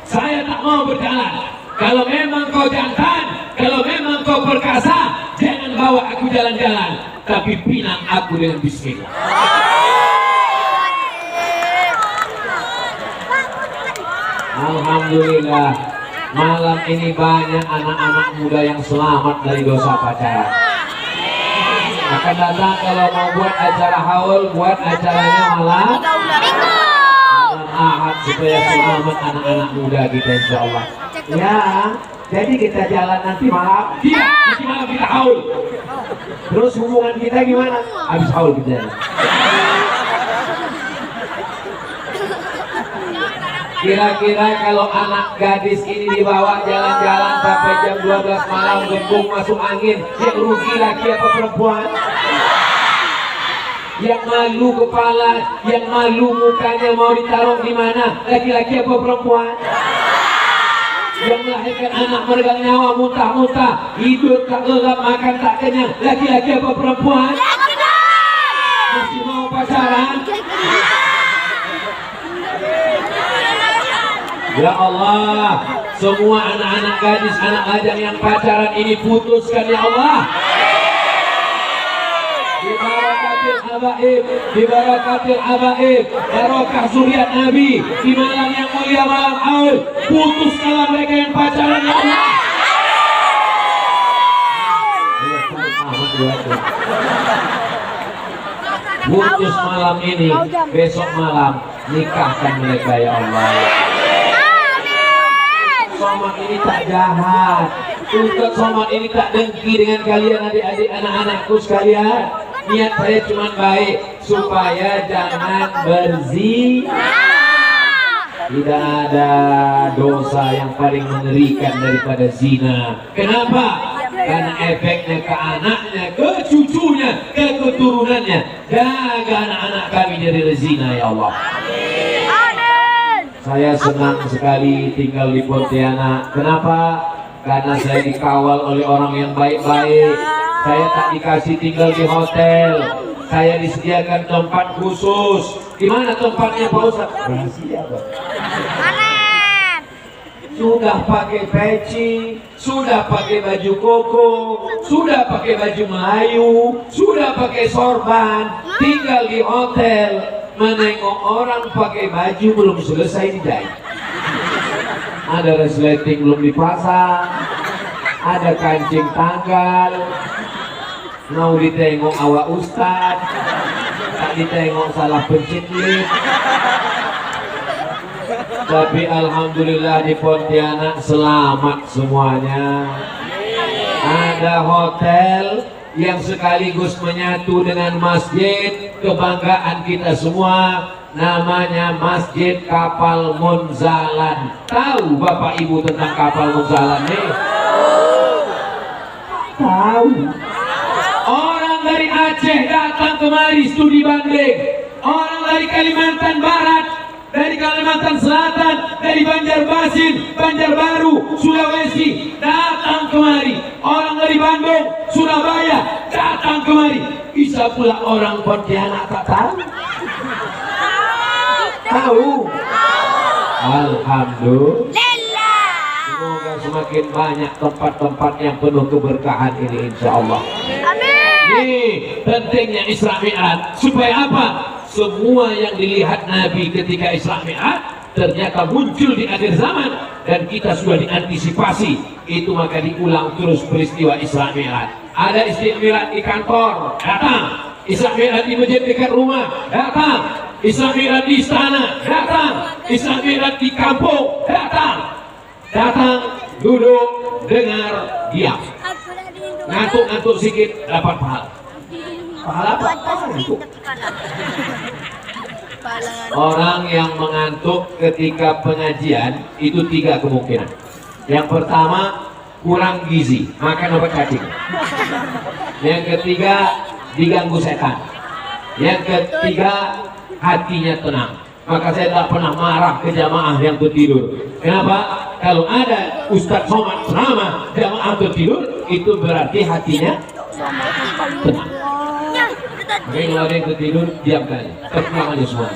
saya tak mau berjalan. Kalau memang kau jantan, kalau memang kau perkasa, jangan bawa aku jalan-jalan, tapi pinang aku dengan bismillah. Alhamdulillah, malam ini banyak anak-anak muda yang selamat dari dosa pacaran. Akan datang kalau mau buat acara haul, buat acaranya malam Ahad supaya selamat anak-anak muda kita insya Allah. Ya, jadi kita jalan nanti malam, nanti malam kita haul. Terus hubungan kita gimana? Habis haul kita jalan. Kira-kira kalau anak gadis ini dibawa jalan-jalan sampai jam 12 malam gembung masuk angin, yang rugi laki apa perempuan? Yang malu kepala, yang malu mukanya mau ditaruh di mana? Laki-laki apa perempuan? Yang melahirkan anak meregang nyawa muntah-muntah, hidup tak lelap, makan tak kenyang, laki-laki apa perempuan? Masih mau pacaran? Ya Allah, semua anak-anak gadis, anak lajang yang pacaran ini putuskan ya Allah. Dibarakatil habaib, dibarakatil habaib, barokah zuriat Nabi di malam yang mulia malam haul. Putuskanlah mereka yang pacaran ya Allah. Putus malam ini, besok malam nikahkan mereka ya Allah. Somad ini tak jahat, Ustaz Somad ini tak dengki dengan kalian adik-adik anak-anakku sekalian. Niat saya cuma baik supaya jangan berzina. Tidak ada dosa yang paling mengerikan daripada zina. Kenapa? Karena efeknya ke anaknya, ke cucunya, ke keturunannya. Jaga anak-anak kami dari zina ya Allah. Saya senang sekali tinggal di Pontianak. Kenapa? Karena saya dikawal oleh orang yang baik-baik. Saya tak dikasih tinggal di hotel. Saya disediakan tempat khusus. Di mana tempatnya Pak Ustaz? Rahasia, Pak. Sudah pakai peci, sudah pakai baju koko, sudah pakai baju Melayu, sudah pakai sorban, tinggal di hotel. Menengok orang pakai baju belum selesai dijahit, ada resleting belum dipasang, ada kancing tanggal, mau ditengok awak ustad, tak ditengok salah pencet lip. Tapi alhamdulillah di Pontianak selamat semuanya. Ada hotel yang sekaligus menyatu dengan masjid kebanggaan kita semua, namanya Masjid Kapal Munzalan. Tahu Bapak Ibu tentang Kapal Munzalan nih? Tahu. Orang dari Aceh datang kemari studi banding, orang dari Kalimantan Barat, dari Kalimantan Selatan, dari Banjarmasin, Banjarbaru, Sulawesi datang kemari. Orang dari Bandung, Surabaya datang kemari. Bisa pula orang Pontianak tak tahu? Tahu? Alhamdulillah. Semoga semakin banyak tempat-tempat yang penuh keberkahan ini insya Allah. Amin. Nih pentingnya Isra Mi'raj. Supaya apa? Semua yang dilihat Nabi ketika Isra Mi'raj ternyata muncul di akhir zaman dan kita sudah diantisipasi itu, maka diulang terus peristiwa Isra Mi'raj. Ada Isra Mi'raj di kantor, datang. Isra Mi'raj di masjid dekat rumah, datang. Isra Mi'raj di istana, datang. Isra Mi'raj di kampung, datang. Datang, duduk, dengar, diam. Ngantuk-ngantuk sedikit dapat pahala. Pahala apa? Ngantuk. Orang yang mengantuk ketika pengajian itu 3 kemungkinan. Yang pertama, kurang gizi, makan obat cacing. Yang ketiga, diganggu setan. Yang ketiga, hatinya tenang. Maka saya tak pernah marah ke jamaah yang tertidur. Kenapa? Kalau ada Ustadz Somad ceramah jamaah tertidur, itu berarti hatinya tenang. Makanya kalau ada yang tertidur, diamkan aja, terpulang aja semua.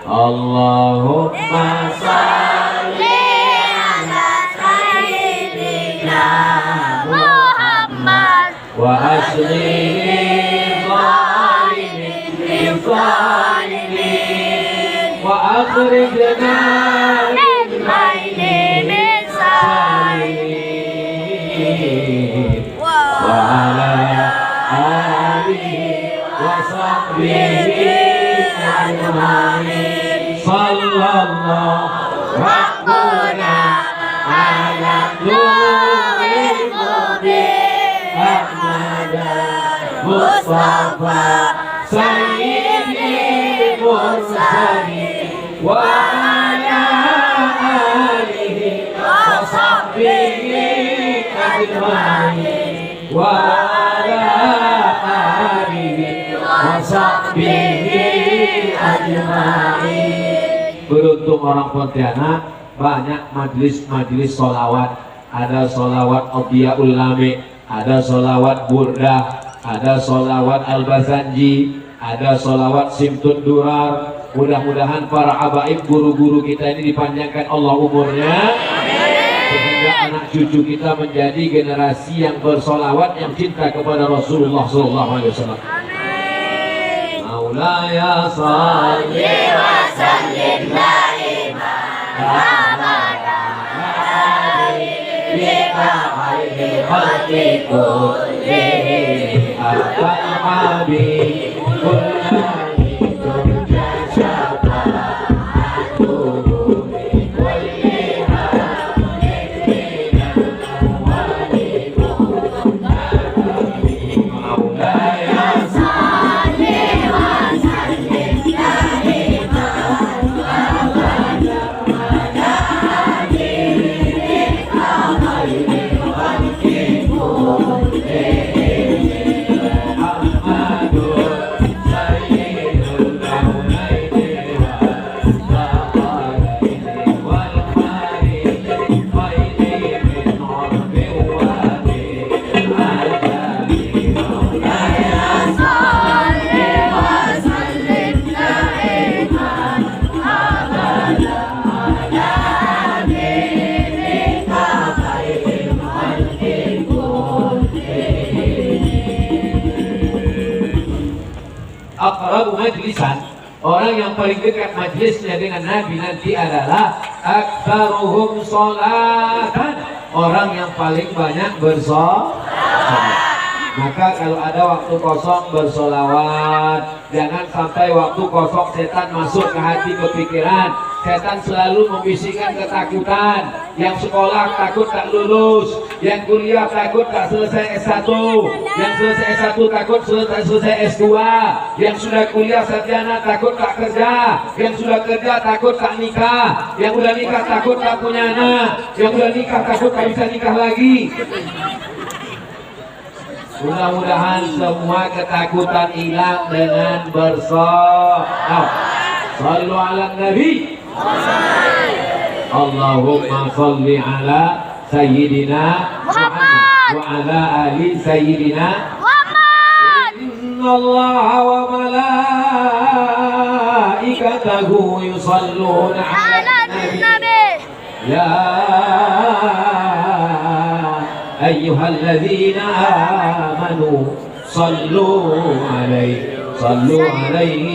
Allahumma salli ala sayyidina Muhammad wa aslihi zalimin wa akhrijna من بين الصالحين وعلى آله وصحبه أجمعين صلى الله ربنا على نور المبين أحمد مصطفى سيد المرسلين وعلى آله وصحبه أجمعين وعلى آله وصحبه أجمعين. Beruntung orang Pontianak banyak majelis-majelis sholawat. Ada sholawat Audiyaul Lami, ada sholawat Burdah, ada sholawat Al-Bazanji, ada sholawat Simtud Durar. Mudah-mudahan para habaib guru-guru kita ini dipanjangkan Allah umurnya, sehingga anak cucu kita menjadi generasi yang bersolawat, yang cinta kepada Rasulullah SAW. Maulaya salli wa sallim daima abada bika khairi khalqi kullihim Atal habib kullani turja syafa'atuhu min kulli hamdin Maulaya salli wa sallim daima abada bika khairi khalqi aqrabu majlisan, orang yang paling dekat majlisnya dengan Nabi nanti adalah aktsaruhum sholatan, orang yang paling banyak bersolat. Maka kalau ada waktu kosong bersolawat, jangan sampai waktu kosong setan masuk ke hati, ke pikiran. Setan selalu membisikkan ketakutan. Yang sekolah takut tak lulus, yang kuliah takut tak selesai S1, yang selesai S1 takut selesai S2, yang sudah kuliah sarjana takut tak kerja, yang sudah kerja takut tak nikah, yang udah nikah takut tak punya anak, yang udah nikah takut tak bisa nikah lagi. Mudah-mudahan semua ketakutan hilang dengan bersolawat. Shallu ala Nabi. Allahumma shalli ala Sayyidina Muhammad wa ala ali Sayyidina Muhammad. Inna Allah wa malaikatahu yusalluna ala Nabi. Ya أيها الذين آمنوا صلوا عليه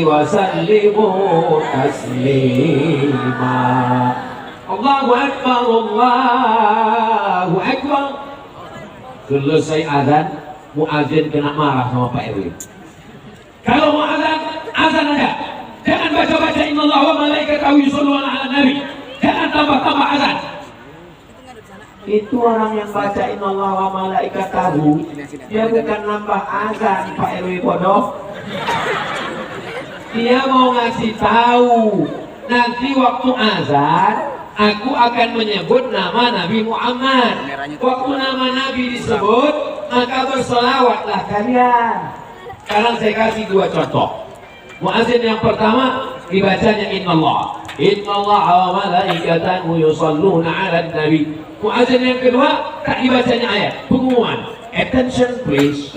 وسلموا تسليما الله أكبر الله أكبر. Selesai azan, muazin kena marah sama Pak RW. Kalau mau azan, azan aja. Jangan baca-baca innallaha wa malaikatahu yusholluna 'alan nabi. Jangan tambah-tambah azan. Itu orang yang baca innallaha wa malaikatahu, dia bukan nambah azan Pak RW bodoh. Dia mau ngasih tahu nanti waktu azan aku akan menyebut nama Nabi Muhammad. Waktu nama Nabi disebut maka bersolawatlah kalian. Sekarang saya kasih dua contoh. Muazin yang pertama dibacanya innallah wa malaikatahu yusholluna 'alan nabi. Muazin yang kedua tak dibacanya ayat, pengumuman. Attention please.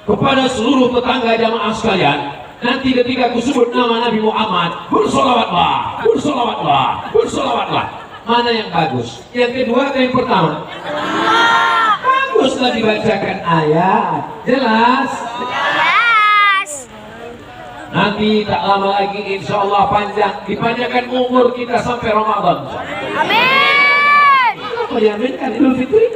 Kepada seluruh tetangga jamaah sekalian, nanti ketika aku sebut nama Nabi Muhammad, bersolawatlah, bersolawatlah, bersolawatlah. Mana yang bagus? Yang kedua atau yang pertama? Baguslah dibacakan ayat. Jelas? Yes. Nanti tak lama lagi insya Allah dipanjangkan umur kita sampai Ramadan. Amin. Apa diaminkan Idul Fitri?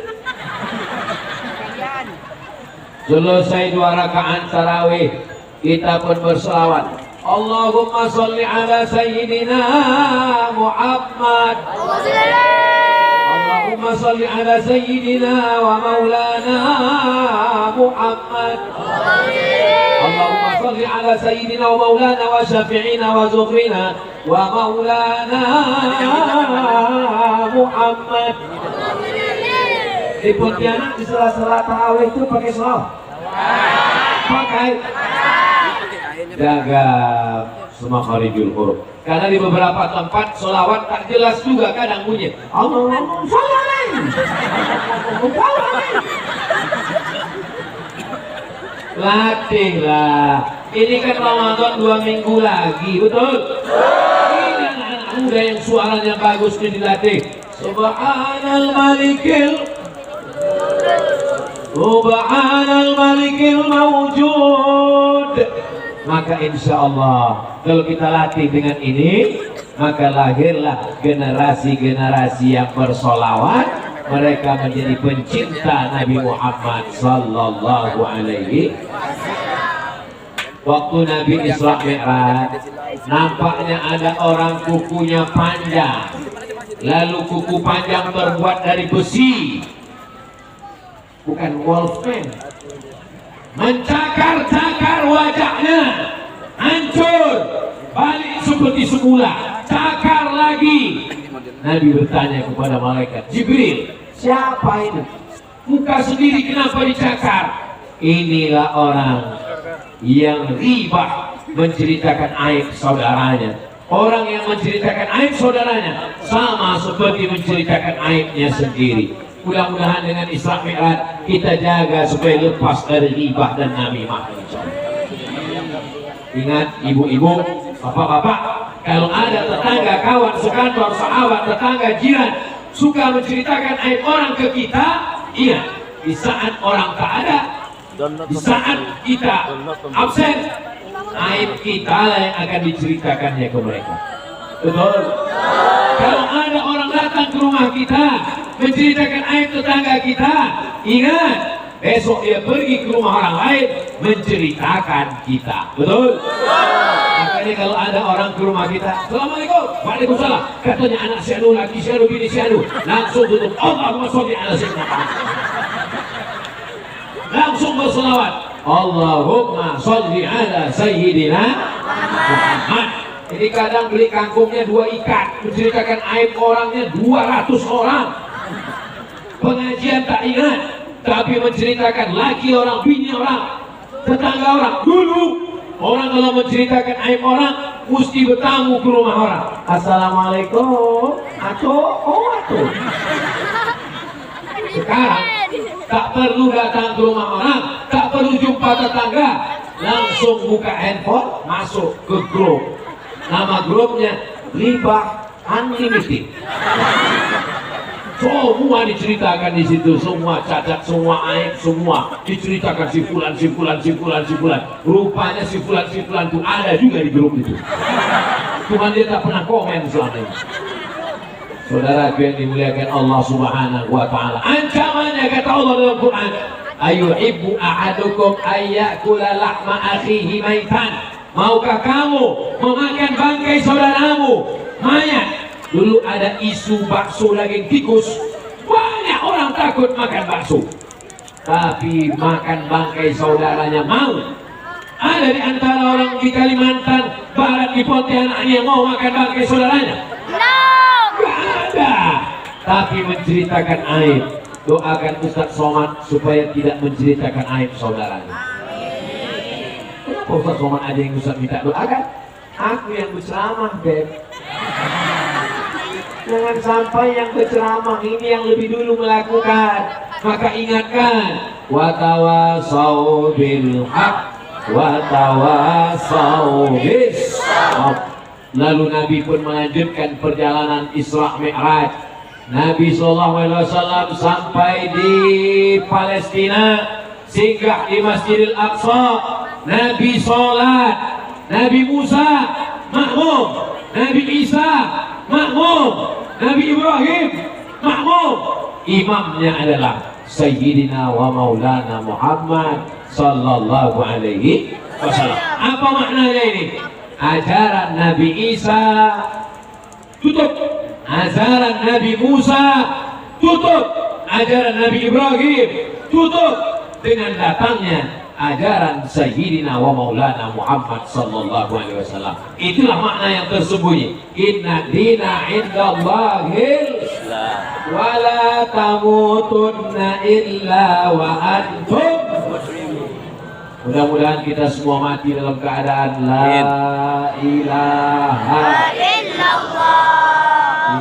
Selesai 2 rakaat tarawih, kita pun berselawat. Allahumma sholli ala sayyidina Muhammad. Allahumma sholli ala sayyidina wa maulana Muhammad. Allahumma sholli ala sayyidina wa maulana wa syafi'ina wa zuhrina wa maulana Muhammad. Di Pontianak di sela-sela tarawih itu pakai selawat. Pakai. Jaga semua kharijul huruf. Karena di beberapa tempat selawat tak jelas juga kadang bunyi. Allahumma sholli alaihi. Latihlah. Ini kan Ramadan 2 minggu lagi, betul? Ini anak-anak muda yang suaranya bagus ini dilatih. Subhanal malikil mawjud. Maka insya Allah kalau kita latih dengan ini, maka lahirlah generasi-generasi yang bersolawat. Mereka menjadi pencinta Nabi Muhammad sallallahu alaihi. Waktu Nabi Isra Mi'raj, nampaknya ada orang kukunya panjang, lalu kuku panjang terbuat dari besi, bukan wolfman, mencakar-cakar wajahnya, hancur, balik seperti semula, cakar lagi. Nabi bertanya kepada malaikat Jibril, siapa ini? Muka sendiri kenapa dicakar? Inilah orang yang ribah, menceritakan aib saudaranya. Orang yang menceritakan aib saudaranya sama seperti menceritakan aibnya sendiri. Mudah-mudahan dengan Isra Mi'raj kita jaga supaya lepas dari ribah dan namimah. Ingat ibu-ibu, bapak-bapak, kalau ada tetangga, kawan, sekantor, sahabat, tetangga, jiran suka menceritakan aib orang ke kita, ingat, di saat orang tak ada, di saat kita absen, aib kita lah yang akan diceritakannya ke mereka. Betul? Kalau ada orang datang ke rumah kita menceritakan aib tetangga kita, ingat, besok dia pergi ke rumah orang lain menceritakan kita. Betul? Makanya kalau ada orang ke rumah kita, Assalamualaikum, Waalaikumsalam, katanya anak si anu, laki si anu, bini si anu, langsung tutup, Allahumma sholli ala sayyidina Muhammad. Langsung berselawat, Allahumma sholli ala sayyidina Muhammad. Jadi kadang beli kangkungnya 2 ikat, menceritakan aib orangnya 200 orang. Pengajian tak ingat, tapi menceritakan laki orang, bini orang, tetangga orang. Dulu orang kalau menceritakan aib orang mesti bertamu ke rumah orang. Assalamualaikum, atuh. Sekarang tak perlu datang ke rumah orang, tak perlu jumpa tetangga, langsung buka handphone, masuk ke grup. Nama grupnya Ribah Unlimited. Semua diceritakan di situ, semua cacat, semua aib, semua diceritakan si fulan. Rupanya si fulan itu ada juga di grup itu. Cuma dia tak pernah komen selama ini. Saudara yang dimuliakan Allah Subhanahu wa taala. Ancamannya kata Allah dalam Quran, ayuhibbu ahadukum ayyakula lahma akhihi maitan. Maukah kamu memakan bangkai saudaramu mayat? Dulu ada isu bakso daging tikus, banyak orang takut makan bakso, tapi makan bangkai saudaranya mau. Ada di antara orang di Kalimantan Barat, di Pontianak yang mau makan bangkai saudaranya? Gak ada. Tapi menceritakan aib. Doakan Ustaz Somad supaya tidak menceritakan aib saudaranya. Kenapa Ustaz Somad ada yang Ustaz minta doakan? Aku yang berceramah, Beb. Jangan sampai yang berceramah ini yang lebih dulu melakukan. Maka ingatkan, watawasau bil haq, watawasau bis sabr. Lalu Nabi pun melanjutkan perjalanan Isra Mi'raj. Nabi SAW sampai di Palestina, singgah di Masjidil Aqsa. Nabi sholat, Nabi Musa makmum, Nabi Isa makmum, Nabi Ibrahim makmum. Imamnya adalah Sayyidina wa Maulana Muhammad sallallahu alaihi wasallam. Apa maknanya ini? Ajaran Nabi Isa tutup, ajaran Nabi Musa tutup, ajaran Nabi Ibrahim tutup dengan datangnya ajaran Sayyidina wa Maulana Muhammad sallallahu alaihi wasallam. Itulah makna yang tersembunyi. Inna dina indallahil Islam wa la tamutunna illa wa antum muslimun. Mudah-mudahan kita semua mati dalam keadaan la ilaha illallah.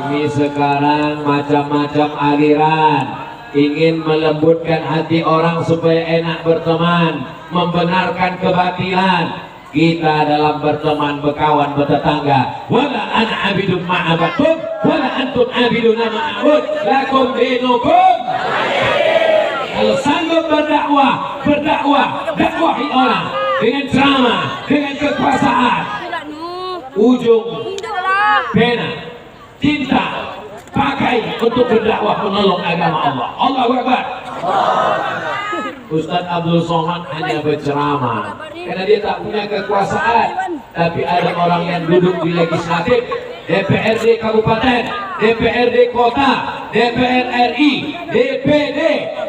Ini sekarang macam-macam aliran ingin melembutkan hati orang supaya enak berteman, membenarkan kebatilan. Kita dalam berteman, berkawan, bertetangga. Wala ana abidun ma'abatum, wala antum abiduna ma'abud, lakum dinukum. Kalau sanggup berdakwah, dakwahi orang dengan ceramah, dengan kekuasaan. Ujung pena, cinta pakai untuk berdakwah menolong agama Allah. Allahu Akbar. Ustaz Abdul Somad hanya berceramah karena dia tak punya kekuasaan, tapi ada orang yang duduk di legislatif, DPRD kabupaten, DPRD kota, DPR RI, DPD.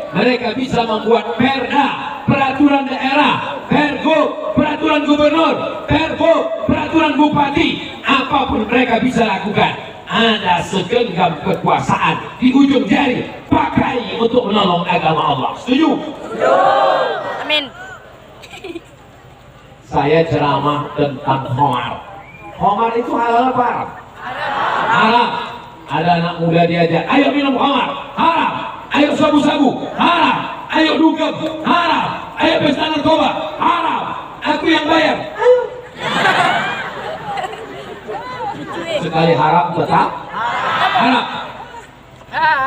Mereka bisa membuat perda, peraturan daerah, pergub, peraturan gubernur, pergub, peraturan bupati. Apapun mereka bisa lakukan. Ada segenggam kekuasaan di ujung jari, pakai untuk menolong agama Allah. Setuju? Amin. Saya ceramah tentang khamar. Khamar itu halal apa haram? Haram. Ada anak muda diajak, ayo minum khamar, haram. Ayo sabu-sabu, haram. Ayo dugem, haram. Ayo pesta narkoba, haram. Aku yang bayar. Ayo. Sekali haram tetap haram.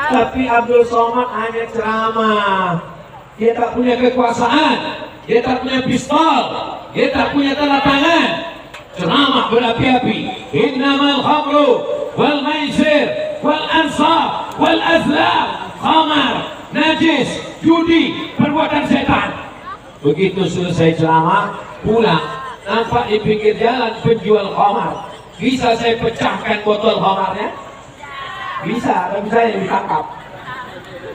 Tapi Abdul Somad hanya ceramah. Dia tak punya kekuasaan, dia tak punya pistol, dia tak punya tanda tangan. Ceramah berapi-api. Innamal khamru wal maisir wal ansab wal azlam khamar, najis, judi, perbuatan setan. Begitu selesai ceramah, pulang, nampak di pinggir jalan penjual khamar. Bisa saya pecahkan botol khamarnya? Bisa, tapi saya ditangkap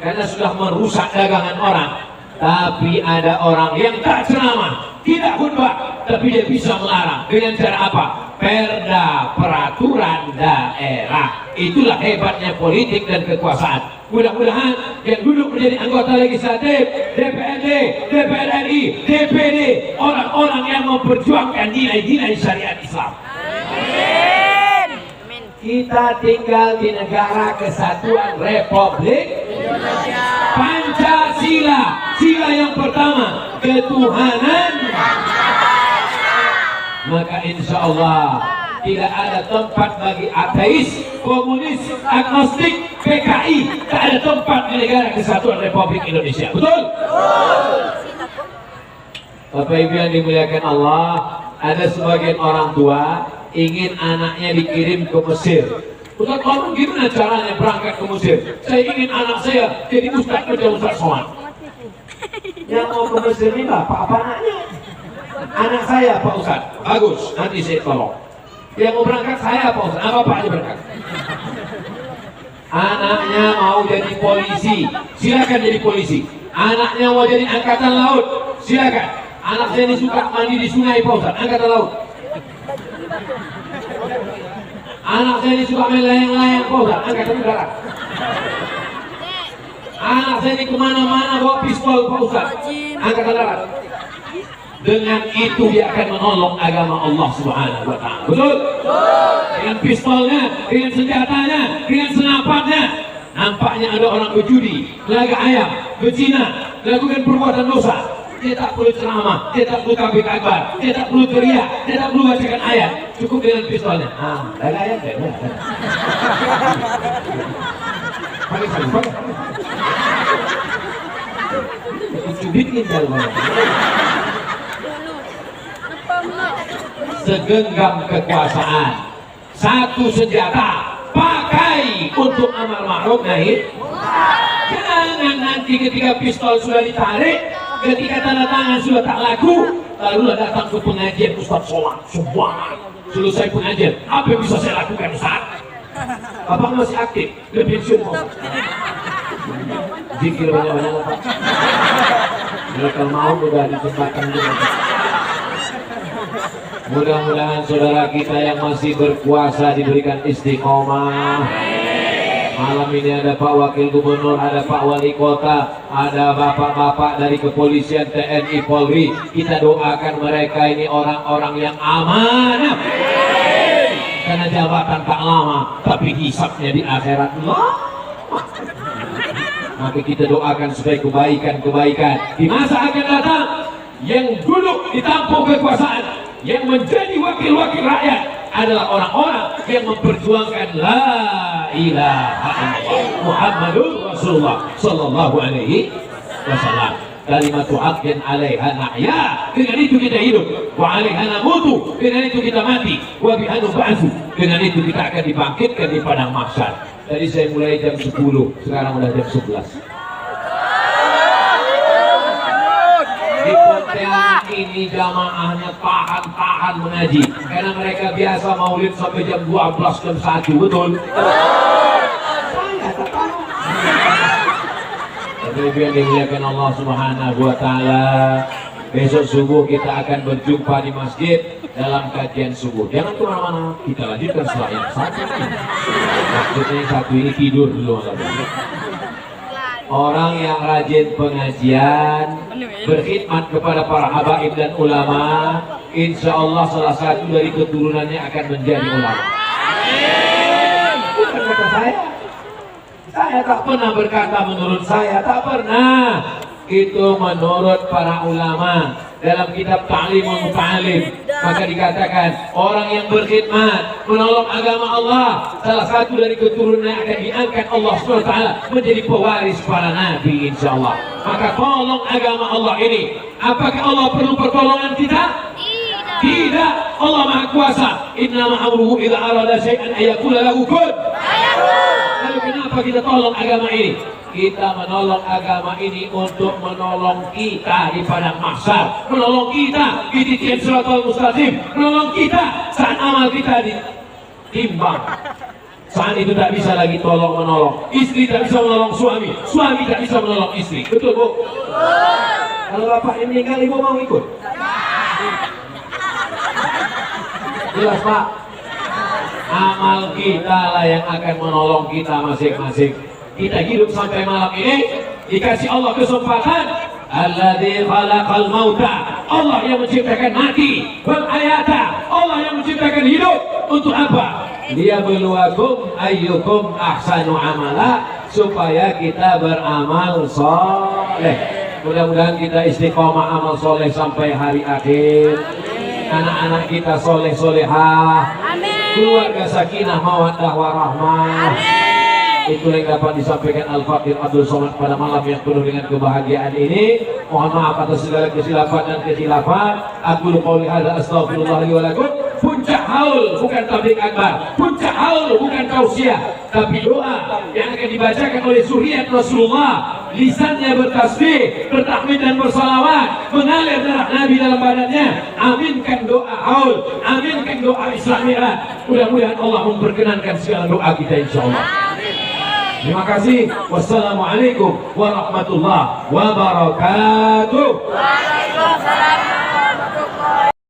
karena sudah merusak dagangan orang. Tapi ada orang yang tak ceramah, tidak khutbah, tapi dia bisa melarang. Dengan cara apa? Perda, peraturan daerah. Itulah hebatnya politik dan kekuasaan. Mudah-mudahan yang duduk menjadi anggota legislatif, DPRD, DPR RI, DPD, orang-orang yang memperjuangkan nilai-nilai syariat Islam. Kita tinggal di negara kesatuan Republik Indonesia. Pancasila, sila yang pertama, ketuhanan. Maka insya Allah tidak ada tempat bagi ateis, komunis, agnostik, PKI. Tak ada tempat di negara kesatuan Republik Indonesia. Betul? Bapak Ibu yang dimuliakan Allah, ada sebagian orang tua ingin anaknya dikirim ke Mesir. Ustaz, kamu gimana caranya berangkat ke Mesir? Saya ingin anak saya jadi ustaz kerja Ustaz Somad. Yang mau ke Mesir ini bapak apa anaknya? Anak saya Pak Ustaz. Bagus, nanti saya tolong. Yang mau berangkat saya Pak Ustaz. Apa Pak aja berangkat? Anaknya mau jadi polisi, silakan jadi polisi. Anaknya mau jadi angkatan laut, silakan. Anak saya ini suka mandi di sungai Pak Ustaz, angkatan laut. Anak saya ini suka main layang-layang Pak Ustaz, angkatan darat. Anak saya ini kemana-mana bawa pistol Pak Ustaz, angkatan darat. Dengan itu dia akan menolong agama Allah Subhanahu wa Ta'ala. Betul? Dengan pistolnya, dengan senjatanya, dengan senapannya. Nampaknya ada orang berjudi, laga ayam, berzina, melakukan perbuatan dosa. Dia tak perlu ceramah, dia tak perlu tablik akbar, dia tak perlu teriak, dia tak perlu bacakan ayat. Cukup dengan pistolnya. Laga ayam kan? Pakai saling, pakai. Cubitin kalau segenggam kekuasaan, satu senjata, pakai untuk amar ma'ruf nahi. Jangan nanti ketika pistol sudah ditarik, ketika tanda tangan sudah tak laku, lalu datang ke pengajian, Ustaz sholat, subhanallah, selesai pengajian, apa yang bisa saya lakukan Ustaz? Bapak masih aktif, udah pensiun kok. Zikir banyak-banyak Pak. Mereka mau udah dijembatan juga. Mudah-mudahan saudara kita yang masih berkuasa diberikan istiqomah. Malam ini ada Pak Wakil Gubernur, ada Pak Wali Kota, ada bapak-bapak dari kepolisian, TNI, Polri. Kita doakan mereka ini orang-orang yang amanah. Karena jabatan tak lama, tapi hisabnya di akhirat lama. Maka kita doakan supaya kebaikan-kebaikan di masa akan datang, yang duduk di tampuk kekuasaan, yang menjadi wakil-wakil rakyat adalah orang-orang yang memperjuangkan la ilaha illallah Muhammadur Rasulullah sallallahu alaihi wasallam. Kalimatu haqqin 'alaiha nahya, dengan itu kita hidup, wa 'alaiha namutu, dengan itu kita mati, wa biha nub'atsu, dengan itu kita akan dibangkitkan di padang mahsyar. Tadi saya mulai jam 10, sekarang udah jam 11. Di Pontianak ini jamaahnya tahan mengaji, karena mereka biasa maulid sampai jam 12, jam 1, betul? Saya tak tahu. Tapi yang dimuliakan Allah Subhanahu wa Ta'ala, besok subuh kita akan berjumpa di masjid dalam kajian subuh. Jangan kemana-mana, kita lanjutkan setelah yang satu. Maksudnya yang satu ini tidur dulu. Orang yang rajin pengajian, berkhidmat kepada para habaib dan ulama, insya Allah salah satu dari keturunannya akan menjadi ulama. Bukan kata saya tak pernah berkata menurut saya, tak pernah. Itu menurut para ulama dalam kitab Ta'limul Muta'alim. Maka dikatakan orang yang berkhidmat menolong agama Allah, salah satu dari keturunannya akan diangkat Allah SWT menjadi pewaris para nabi insyaallah. Maka tolong agama Allah ini. Apakah Allah perlu pertolongan kita? Tidak. Allah Maha Kuasa. Innama amruhu idza arada syai'an ayaqula lahu kun. Lalu kenapa kita tolong agama ini? Kita menolong agama ini untuk menolong kita di padang mahsyar, menolong kita di titian siratal mustaqim, menolong kita saat amal kita ditimbang. Saat itu tak bisa lagi tolong menolong. Istri tak bisa menolong suami, suami tak bisa menolong istri. Betul Bu? Kalau bapaknya meninggal, ibu mau ikut? Jelas Pak? Amal kita lah yang akan menolong kita masing-masing. Kita hidup sampai malam ini dikasih Allah kesempatan. Alladzi khalaqal mauta, Allah yang menciptakan mati, wal hayata, Allah yang menciptakan hidup. Untuk apa? Liyabluwakum ayyukum ahsanu amala, supaya kita beramal soleh. Mudah-mudahan kita istiqomah amal soleh sampai hari akhir. Anak-anak kita soleh-solehah, keluarga sakinah mawaddah warahmah. Itu yang dapat disampaikan Al-Faqir Abdul Somad pada malam yang penuh dengan kebahagiaan ini. Mohon maaf atas segala kesilapan dan kekhilafan. Aku qouli hadza astaghfirullah li wa lakum. Puncak haul bukan tablik akbar, puncak haul bukan tausiah, tapi doa yang akan dibacakan oleh zuriat Rasulullah. Lisannya bertasbih, bertahmid dan bersalawat, mengalir darah Nabi dalam badannya. Aminkan doa haul, aminkan doa Isra Mi'raj. Mudah-mudahan Allah memperkenankan segala doa kita insyaallah. Terima kasih. Wassalamualaikum warahmatullahi wabarakatuh.